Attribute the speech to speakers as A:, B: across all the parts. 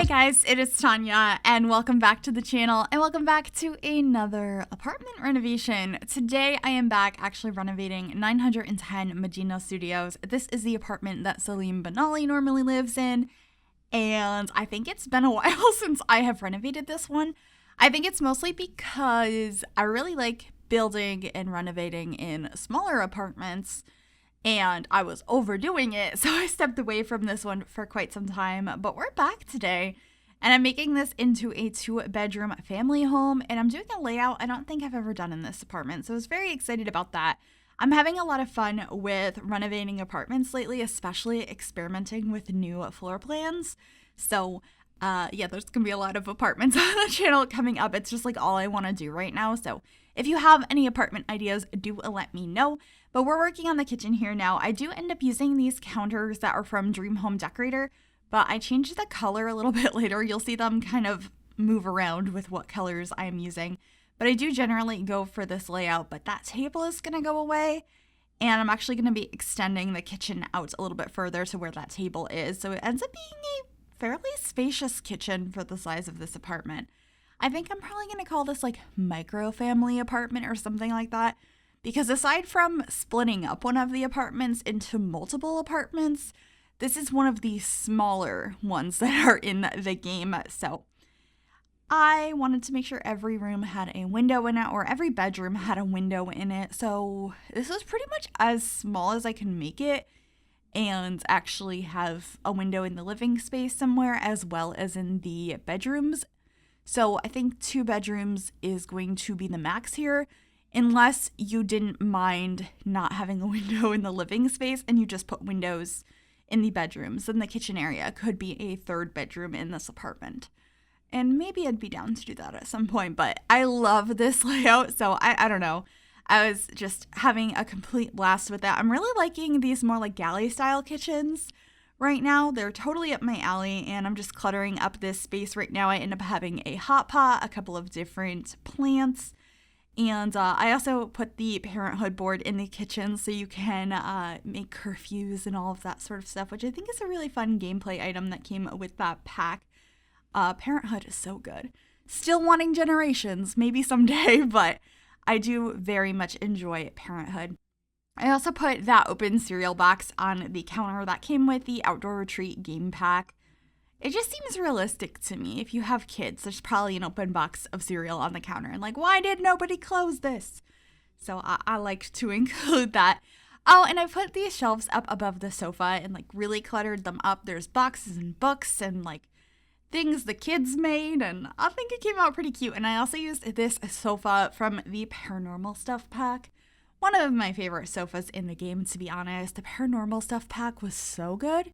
A: guys, it is Tanya and welcome back to the channel and welcome back to another apartment renovation. Today I am back actually renovating 910 Medina Studios. This is the apartment that Salim Benali normally lives in, and I think it's been a while since I have renovated this one. I think it's mostly because I really like building and renovating in smaller apartments, and I was overdoing it, so I stepped away from this one for quite some time. But we're back today, and I'm making this into a 2-bedroom family home, and I'm doing a layout I don't think I've ever done in this apartment, so I was very excited about that. I'm having a lot of fun with renovating apartments lately, especially experimenting with new floor plans. So yeah, there's gonna be a lot of apartments on the channel coming up. It's just like all I want to do right now. So if you have any apartment ideas, do let me know. But we're working on the kitchen here now. I do end up using these counters that are from Dream Home Decorator, but I changed the color a little bit later. You'll see them kind of move around with what colors I'm using. But I do generally go for this layout, but that table is gonna go away. And I'm actually gonna be extending the kitchen out a little bit further to where that table is. So it ends up being a fairly spacious kitchen for the size of this apartment. I think I'm probably going to call this like micro family apartment or something like that, because aside from splitting up one of the apartments into multiple apartments, this is one of the smaller ones that are in the game. So I wanted to make sure every room had a window in it, or every bedroom had a window in it. So this is pretty much as small as I can make it, and actually have a window in the living space somewhere as well as in the bedrooms. So I think 2 bedrooms is going to be the max here, unless you didn't mind not having a window in the living space and you just put windows in the bedrooms. Then the kitchen area could be a 3rd bedroom in this apartment. And maybe I'd be down to do that at some point, but I love this layout, so I don't know. I was just having a complete blast with that. I'm really liking these more like galley style kitchens right now. They're totally up my alley, and I'm just cluttering up this space right now. I end up having a hot pot, a couple of different plants, and I also put the Parenthood board in the kitchen so you can make curfews and all of that sort of stuff, which I think is a really fun gameplay item that came with that pack. Parenthood is so good. Still wanting Generations, maybe someday, but I do very much enjoy Parenthood. I also put that open cereal box on the counter that came with the Outdoor Retreat game pack. It just seems realistic to me. If you have kids, there's probably an open box of cereal on the counter, and like, why did nobody close this? So I like to include that. Oh, and I put these shelves up above the sofa and like really cluttered them up. There's boxes and books and like things the kids made, and I think it came out pretty cute. And I also used this sofa from the Paranormal Stuff pack. One of my favorite sofas in the game, to be honest. The Paranormal Stuff pack was so good.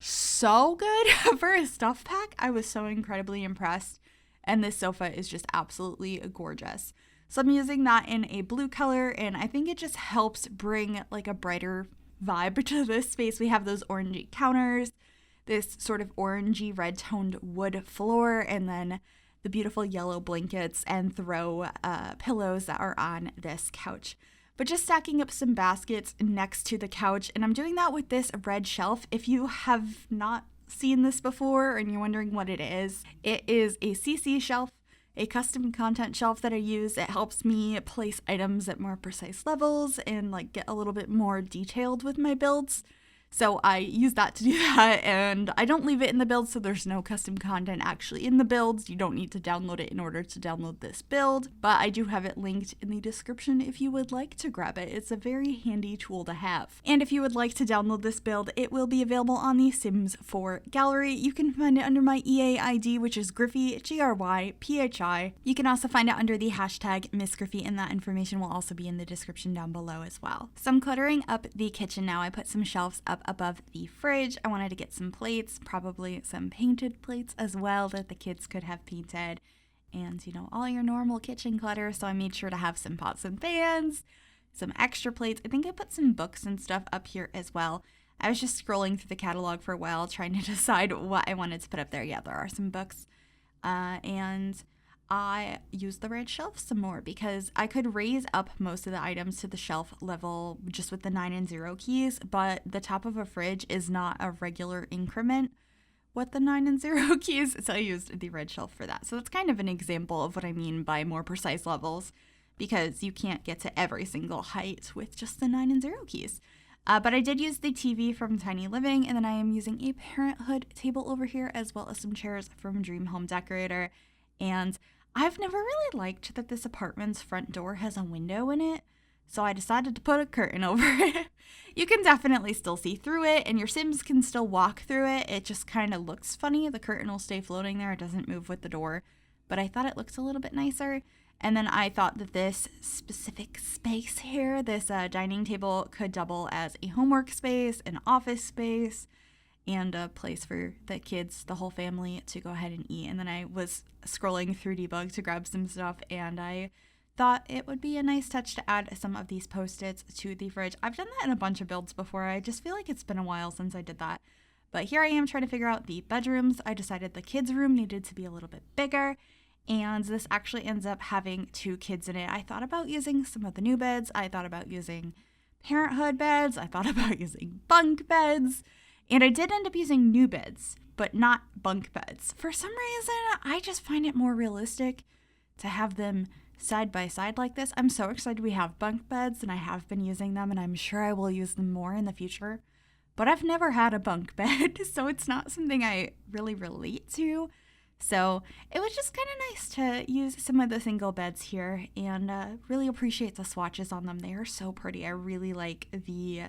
A: So good. For a stuff pack, I was so incredibly impressed. And this sofa is just absolutely gorgeous. So I'm using that in a blue color, and I think it just helps bring like a brighter vibe to this space. We have those orangey counters, this sort of orangey red toned wood floor, and then the beautiful yellow blankets and throw pillows that are on this couch. But just stacking up some baskets next to the couch, and I'm doing that with this red shelf. If you have not seen this before and you're wondering what it is a CC shelf, a custom content shelf that I use. It helps me place items at more precise levels and like get a little bit more detailed with my builds. So I use that to do that, and I don't leave it in the build, so there's no custom content actually in the builds. You don't need to download it in order to download this build, but I do have it linked in the description if you would like to grab it. It's a very handy tool to have. And if you would like to download this build, it will be available on the Sims 4 gallery. You can find it under my EA ID, which is Gryphi, Gryphi. You can also find it under the hashtag MissGryphi, and that information will also be in the description down below as well. So I'm cluttering up the kitchen now. I put some shelves up above the fridge. I wanted to get some plates, probably some painted plates as well that the kids could have painted, and you know, all your normal kitchen clutter. So I made sure to have some pots and pans, some extra plates. I think I put some books and stuff up here as well. I was just scrolling through the catalog for a while trying to decide what I wanted to put up there. Yeah, there are some books, and I used the red shelf some more because I could raise up most of the items to the shelf level just with the 9 and 0 keys, but the top of a fridge is not a regular increment what the 9 and 0 keys, so I used the red shelf for that. So that's kind of an example of what I mean by more precise levels, because you can't get to every single height with just the 9 and 0 keys. But I did use the TV from Tiny Living, and then I am using a Parenthood table over here, as well as some chairs from Dream Home Decorator. And I've never really liked that this apartment's front door has a window in it, so I decided to put a curtain over it. You can definitely still see through it, and your Sims can still walk through it. It just kind of looks funny. The curtain will stay floating there. It doesn't move with the door, but I thought it looks a little bit nicer. And then I thought that this specific space here, this dining table, could double as a homework space, an office space, and a place for the kids, the whole family, to go ahead and eat. And then I was scrolling through Debug to grab some stuff, and I thought it would be a nice touch to add some of these Post-its to the fridge. I've done that in a bunch of builds before. I just feel like it's been a while since I did that. But here I am trying to figure out the bedrooms. I decided the kids' room needed to be a little bit bigger, and this actually ends up having 2 kids in it. I thought about using some of the new beds. I thought about using Parenthood beds. I thought about using bunk beds. And I did end up using new beds, but not bunk beds. For some reason, I just find it more realistic to have them side by side like this. I'm so excited we have bunk beds, and I have been using them, and I'm sure I will use them more in the future. But I've never had a bunk bed, so it's not something I really relate to. So it was just kind of nice to use some of the single beds here, and really appreciate the swatches on them. They are so pretty. I really like the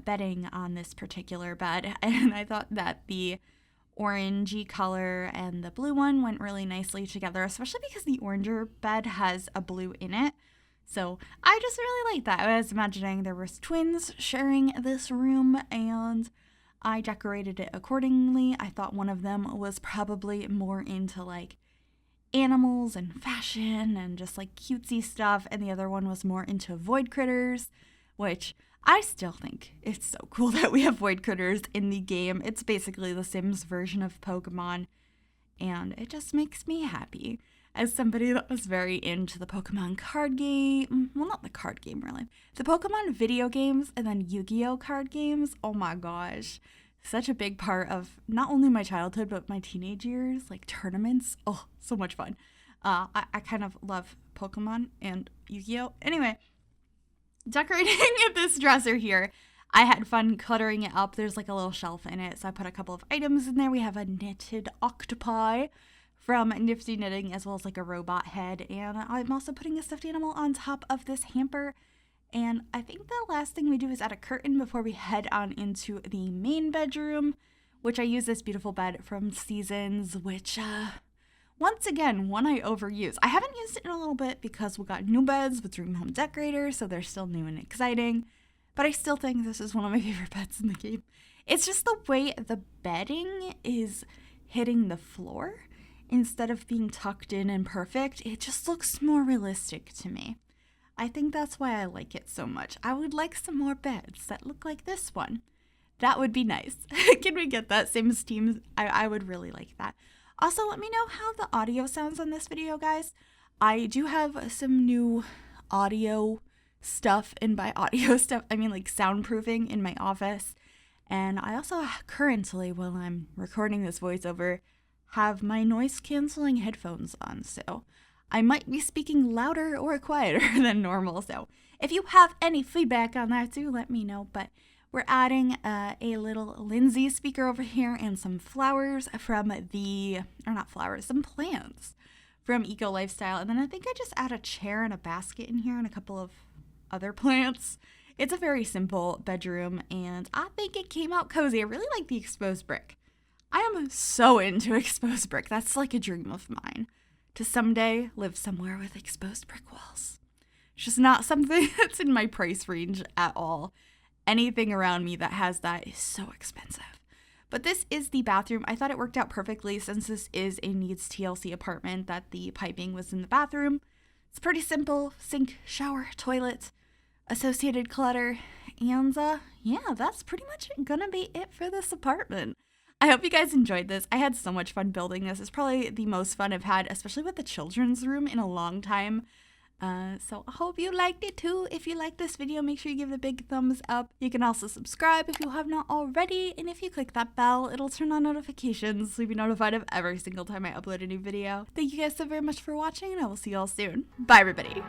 A: bedding on this particular bed, and I thought that the orangey color and the blue one went really nicely together, especially because the oranger bed has a blue in it. So I just really like that. I was imagining there was twins sharing this room, and I decorated it accordingly. I thought one of them was probably more into like animals and fashion and just like cutesy stuff, and the other one was more into void critters, which I still think it's so cool that we have void critters in the game. It's basically the Sims version of Pokemon, and it just makes me happy. As somebody that was very into the Pokemon card game, well, not the card game really, the Pokemon video games and then Yu-Gi-Oh card games, oh my gosh, such a big part of not only my childhood but my teenage years, like tournaments, oh, so much fun. I kind of love Pokemon and Yu-Gi-Oh. Anyway, decorating this dresser here, I had fun cluttering it up. There's like a little shelf in it, so I put a couple of items in there. We have a knitted octopi from Nifty Knitting, as well as like a robot head, and I'm also putting a stuffed animal on top of this hamper. And I think the last thing we do is add a curtain before we head on into the main bedroom, which I use this beautiful bed from Seasons, which once again, one I overuse. I haven't used it in a little bit because we got new beds with Dream Home Decorator, so they're still new and exciting, but I still think this is one of my favorite beds in the game. It's just the way the bedding is hitting the floor instead of being tucked in and perfect. It just looks more realistic to me. I think that's why I like it so much. I would like some more beds that look like this one. That would be nice. Can we get that Sims team? I would really like that. Also, let me know how the audio sounds on this video, guys. I do have some new audio stuff, and by audio stuff, I mean like soundproofing in my office. And I also currently, while I'm recording this voiceover, have my noise canceling headphones on, so I might be speaking louder or quieter than normal. So if you have any feedback on that too, let me know. But we're adding a little Lindsay speaker over here and some flowers from some plants from Eco Lifestyle. And then I think I just add a chair and a basket in here and a couple of other plants. It's a very simple bedroom, and I think it came out cozy. I really like the exposed brick. I am so into exposed brick. That's like a dream of mine, to someday live somewhere with exposed brick walls. It's just not something that's in my price range at all. Anything around me that has that is so expensive. But this is the bathroom. I thought it worked out perfectly since this is a needs TLC apartment that the piping was in the bathroom. It's pretty simple: sink, shower, toilet, associated clutter, and yeah, that's pretty much gonna be it for this apartment. I hope you guys enjoyed this. I had so much fun building this. It's probably the most fun I've had, especially with the children's room, in a long time. So I hope you liked it too. If you liked this video, make sure you give it a big thumbs up. You can also subscribe if you have not already, and if you click that bell, it'll turn on notifications so you'll be notified of every single time I upload a new video. Thank you guys so very much for watching, and I will see you all soon. Bye, everybody.